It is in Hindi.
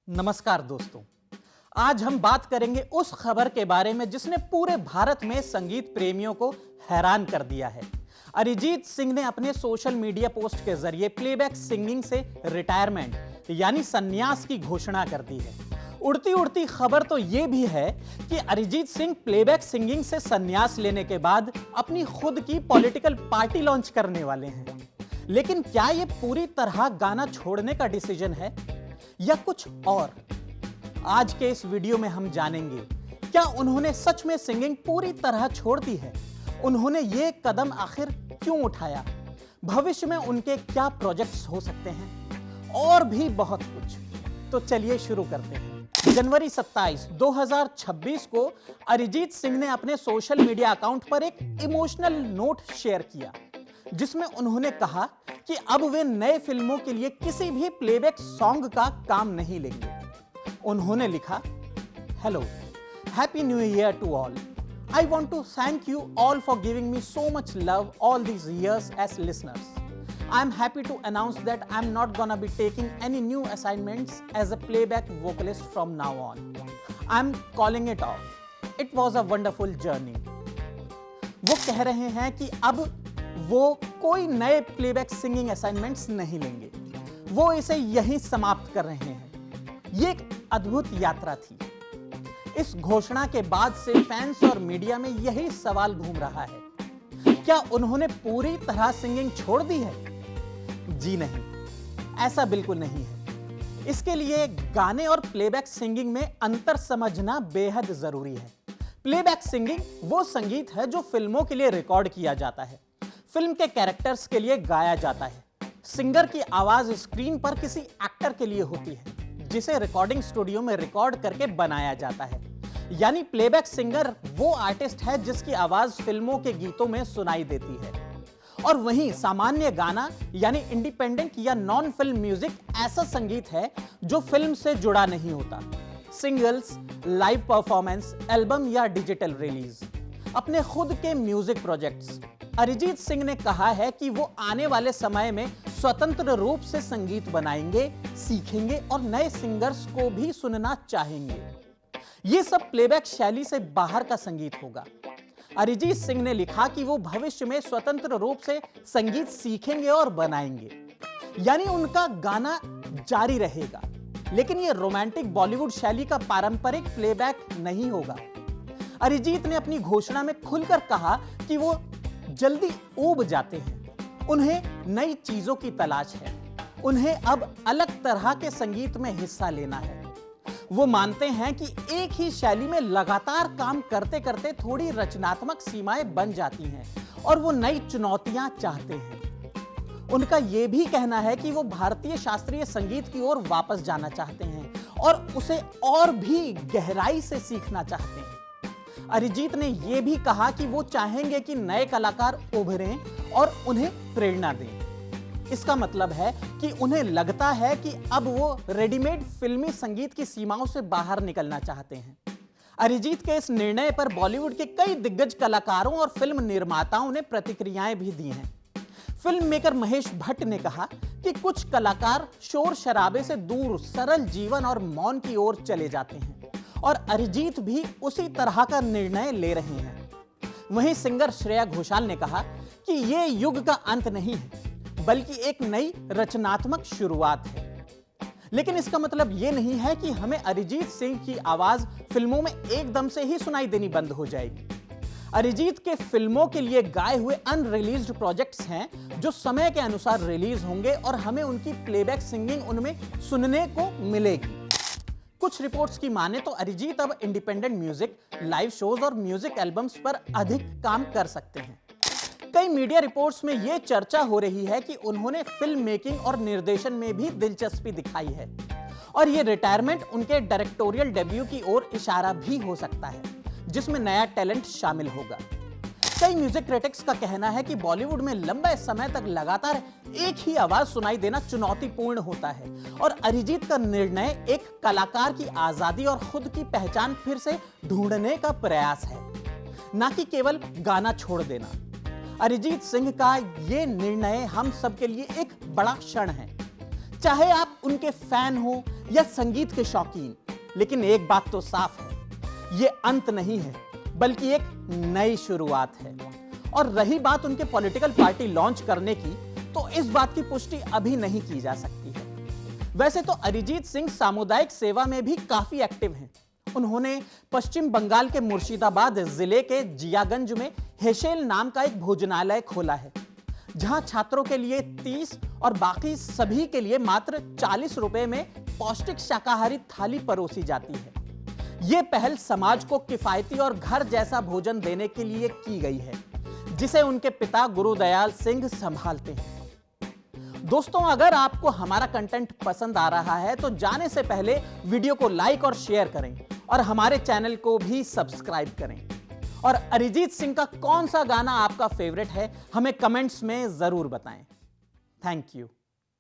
नमस्कार दोस्तों। आज हम बात करेंगे उस खबर के बारे में जिसने पूरे भारत में संगीत प्रेमियों को हैरान कर दिया है। अरिजीत सिंह ने अपने सोशल मीडिया पोस्ट के जरिए प्लेबैक सिंगिंग से रिटायरमेंट यानी संन्यास की घोषणा कर दी है। उड़ती उड़ती खबर तो यह भी है कि अरिजीत सिंह प्लेबैक सिंगिंग से संन्यास लेने के बाद अपनी खुद की पॉलिटिकल पार्टी लॉन्च करने वाले हैं। लेकिन क्या यह पूरी तरह गाना छोड़ने का डिसीजन है या कुछ और? आज के इस वीडियो में हम जानेंगे क्या उन्होंने सच में सिंगिंग पूरी तरह छोड़ दी है, उन्होंने यह कदम आखिर क्यों उठाया, भविष्य में उनके क्या प्रोजेक्ट्स हो सकते हैं और भी बहुत कुछ। तो चलिए शुरू करते हैं। जनवरी 27, 2026 को अरिजीत सिंह ने अपने सोशल मीडिया अकाउंट पर एक इमोशनल नोट शेयर किया जिसमें उन्होंने कहा कि अब वे नए फिल्मों के लिए किसी भी प्लेबैक सॉन्ग का काम नहीं लेंगे। उन्होंने लिखा, hello, happy new year to all. I want to thank you all for giving me so much love all these years as listeners. I am happy to announce that I am not gonna be taking any new assignments as a playback vocalist from now on. I am calling it off. It was a wonderful journey. वो कह रहे हैं कि अब वो कोई नए प्लेबैक सिंगिंग असाइनमेंट्स नहीं लेंगे, वो इसे यहीं समाप्त कर रहे हैं। ये एक अद्भुत यात्रा थी। इस घोषणा के बाद से फैंस और मीडिया में यही सवाल घूम रहा है, क्या उन्होंने पूरी तरह सिंगिंग छोड़ दी है? जी नहीं, ऐसा बिल्कुल नहीं है। इसके लिए गाने और प्लेबैक सिंगिंग में अंतर समझना बेहद जरूरी है। प्लेबैक सिंगिंग वो संगीत है जो फिल्मों के लिए रिकॉर्ड किया जाता है, फिल्म के कैरेक्टर्स के लिए गाया जाता है। सिंगर की आवाज स्क्रीन पर किसी एक्टर के लिए होती है जिसे रिकॉर्डिंग स्टूडियो में रिकॉर्ड करके बनाया जाता है। यानी प्लेबैक सिंगर वो आर्टिस्ट है जिसकी आवाज फिल्मों के गीतों में सुनाई देती है। और वहीं सामान्य गाना यानी इंडिपेंडेंट या नॉन फिल्म म्यूजिक ऐसा संगीत है जो फिल्म से जुड़ा नहीं होता। सिंगल्स, लाइव परफॉर्मेंस, एल्बम या डिजिटल रिलीज, अपने खुद के म्यूजिक प्रोजेक्ट्स। अरिजीत सिंह ने कहा है कि वो आने वाले समय में स्वतंत्र रूप से संगीत बनाएंगे, सीखेंगे और नए सिंगर्स को भी सुनना चाहेंगे। ये सब प्लेबैक शैली से बाहर का संगीत होगा। अरिजीत सिंह ने लिखा कि वो भविष्य में स्वतंत्र रूप से संगीत सीखेंगे और बनाएंगे, यानी उनका गाना जारी रहेगा, लेकिन ये रोमांटिक बॉलीवुड शैली का पारंपरिक प्लेबैक नहीं होगा। अरिजीत ने अपनी घोषणा में खुलकर कहा कि वो जल्दी ऊब जाते हैं, उन्हें नई चीजों की तलाश है, उन्हें अब अलग तरह के संगीत में हिस्सा लेना है। वो मानते हैं कि एक ही शैली में लगातार काम करते करते थोड़ी रचनात्मक सीमाएं बन जाती हैं और वो नई चुनौतियां चाहते हैं। उनका यह भी कहना है कि वो भारतीय शास्त्रीय संगीत की ओर वापस जाना चाहते हैं और उसे और भी गहराई से सीखना चाहते हैं। अरिजीत ने यह भी कहा कि वो चाहेंगे कि नए कलाकार उभरें और उन्हें प्रेरणा दें। इसका मतलब है कि उन्हें लगता है कि अब वो रेडीमेड फिल्मी संगीत की सीमाओं से बाहर निकलना चाहते हैं। अरिजीत के इस निर्णय पर बॉलीवुड के कई दिग्गज कलाकारों और फिल्म निर्माताओं ने प्रतिक्रियाएं भी दी हैं। फिल्म मेकर महेश भट्ट ने कहा कि कुछ कलाकार शोर शराबे से दूर सरल जीवन और मौन की ओर चले जाते हैं और अरिजीत भी उसी तरह का निर्णय ले रहे हैं। वहीं सिंगर श्रेया घोषाल ने कहा कि यह युग का अंत नहीं है, बल्कि एक नई रचनात्मक शुरुआत है। लेकिन इसका मतलब यह नहीं है कि हमें अरिजीत सिंह की आवाज फिल्मों में एकदम से ही सुनाई देनी बंद हो जाएगी। अरिजीत के फिल्मों के लिए गाए हुए अनरिलीज्ड प्रोजेक्ट्स हैं जो समय के अनुसार रिलीज होंगे और हमें उनकी प्लेबैक सिंगिंग उनमें सुनने को मिलेगी। कुछ रिपोर्ट्स की माने तो अरिजीत अब इंडिपेंडेंट म्यूजिक, लाइव शोज और म्यूजिक एल्बम्स पर अधिक काम कर सकते हैं। कई मीडिया रिपोर्ट्स में यह चर्चा हो रही है कि उन्होंने फिल्म मेकिंग और निर्देशन में भी दिलचस्पी दिखाई है और यह रिटायरमेंट उनके डायरेक्टोरियल डेब्यू की ओर इशारा भी हो सकता है, जिसमें नया टैलेंट शामिल होगा। कई म्यूजिक क्रिटिक्स का कहना है कि बॉलीवुड में लंबे समय तक लगातार एक ही आवाज सुनाई देना चुनौतीपूर्ण होता है और अरिजीत का निर्णय एक कलाकार की आजादी और खुद की पहचान फिर से ढूंढने का प्रयास है, ना कि केवल गाना छोड़ देना। अरिजीत सिंह का यह निर्णय हम सबके लिए एक बड़ा क्षण है। चाहे आप उनके फैन हो या संगीत के शौकीन, लेकिन एक बात तो साफ है, ये अंत नहीं है बल्कि एक नई शुरुआत है। और रही बात उनके पॉलिटिकल पार्टी लॉन्च करने की, तो इस बात की पुष्टि अभी नहीं की जा सकती है। वैसे तो अरिजीत सिंह सामुदायिक सेवा में भी काफी एक्टिव हैं। उन्होंने पश्चिम बंगाल के मुर्शिदाबाद जिले के जियागंज में हेशेल नाम का एक भोजनालय खोला है, जहां छात्रों के लिए 30 और बाकी सभी के लिए मात्र 40 रुपए में पौष्टिक शाकाहारी थाली परोसी जाती है। यह पहल समाज को किफायती और घर जैसा भोजन देने के लिए की गई है, जिसे उनके पिता गुरुदयाल सिंह संभालते हैं। दोस्तों, अगर आपको हमारा कंटेंट पसंद आ रहा है तो जाने से पहले वीडियो को लाइक और शेयर करें और हमारे चैनल को भी सब्सक्राइब करें। और अरिजीत सिंह का कौन सा गाना आपका फेवरेट है, हमें कमेंट्स में जरूर बताएं। Thank you.